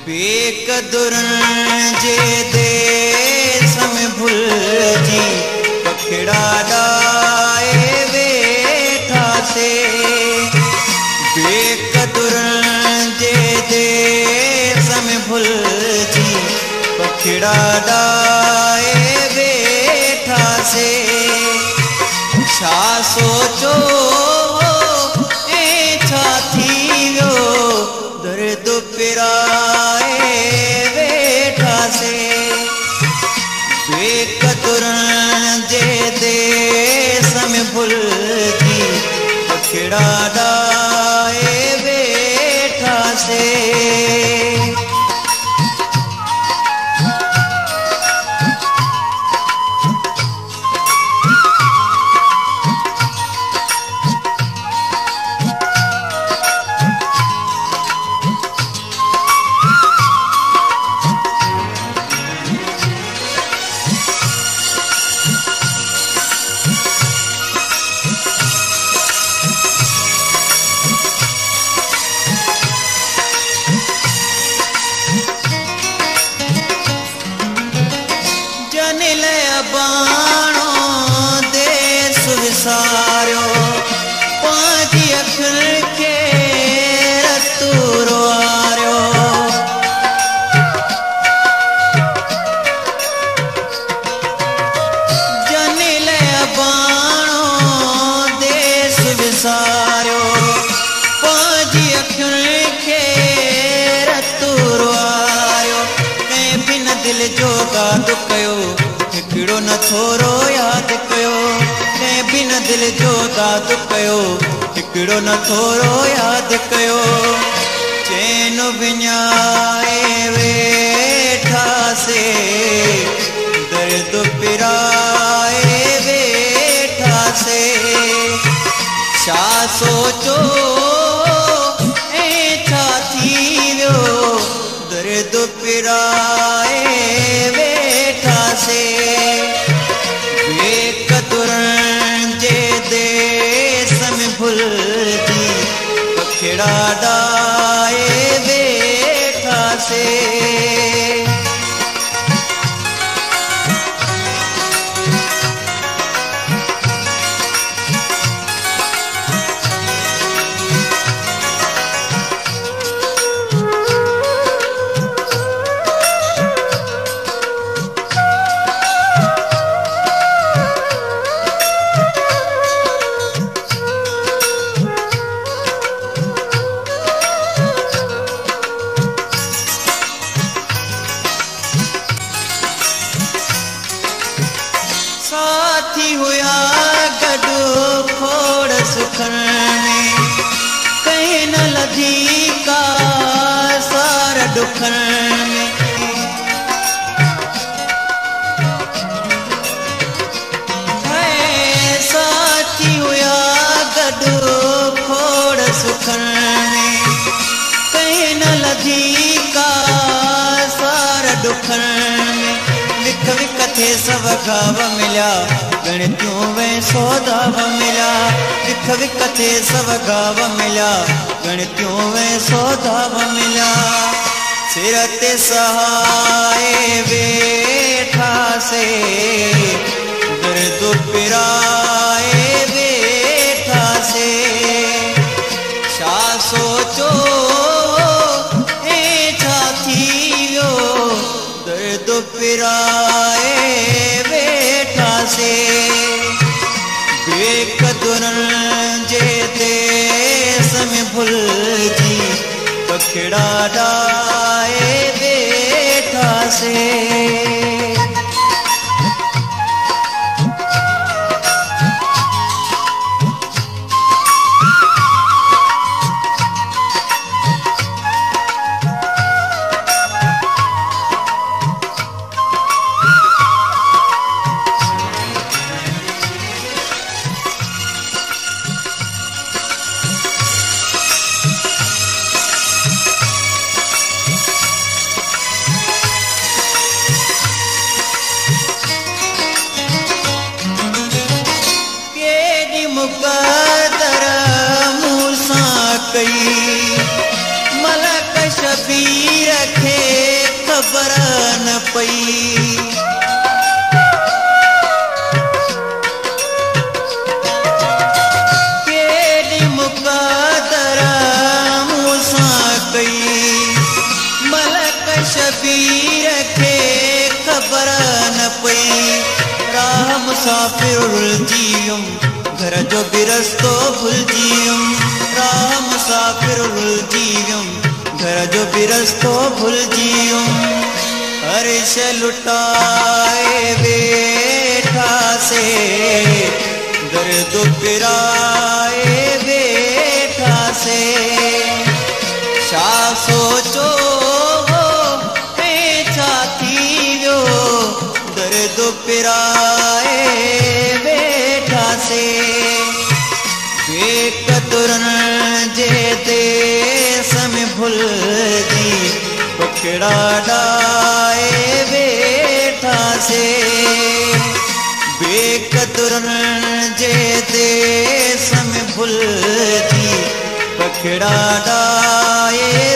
बेकदुरन जे देश में भुलजी पखड़ा डाए वेठा से। बेकदुरन जे देश में भुलजी पखड़ा डाए वेठा से। छा सोचो ए छा थी वियो दर्द पिराए वेठा से। बेकदुरन जे देश में भुलजी पखड़ा डाए वेठा से। बाणो देश विसारियो पांजी अखर के रतु रोआरियो। जनिल बाणो देश विसारियो पांजी अखर के रतु रोआरियो। कंहिं बिन दिल जो गादो कयो हिकिड़ो न थोरो यादि कयो। कंहिं बिन दिल जो दाद कयो हिकिड़ो न थोरो यादि कयो। चैन विञाए वेठा से दर्द पिराए वेठा से। छा सोचो ऐं छा थी वियो दर्द पिराए वेठा से। बेकदुरन जे देश में भुलजी पखड़ा डाए वेठा से। साथी हुआ गॾु खोड़ सुखन में कहीं न लधी का सार दुखन में। साथी हुआ गॾु खोड़ सुखन में कहीं न लधी का सार दुखन में। विख विख थे सब घाव मिल्या गणतियों में सौदाव मिल्या। विख विख थे सब घाव मिल्या गणतियों में सौदाव मिल्या। सिर ते सहाए वेठा से दर्द पिराए वेठा से। छा सोचो ऐं छा थी वियो दर्द पिराए वेठा से। बेकदुरन जे देश में भुलजी पखड़ा डाए वेठा से। मुक़द्दर मूसा कई मलक शबीर खे न पई। केॾी मुक़दर मूंसां कई मलक शबीर खे ख़बर न पई। राह मुसाफ़िर रुलजी वियुमि घर जो बि रस्तो भुलिजी वियुमि। राह मुसाफ़िर रुलजी वियुमि घर जो बि रस्तो भुलिजी वियुमि। अर्श लुटाए वेठासे दर्द पिराए वेठासे। छा सोचो ऐं छा थी वियो दर्द पिराए वेठासे। बेक़दरनि जे देस में भुलिजी पकड़ा डाए वेठासे। बेक़दरनि जे देस में भुलिजी पकड़ा डाए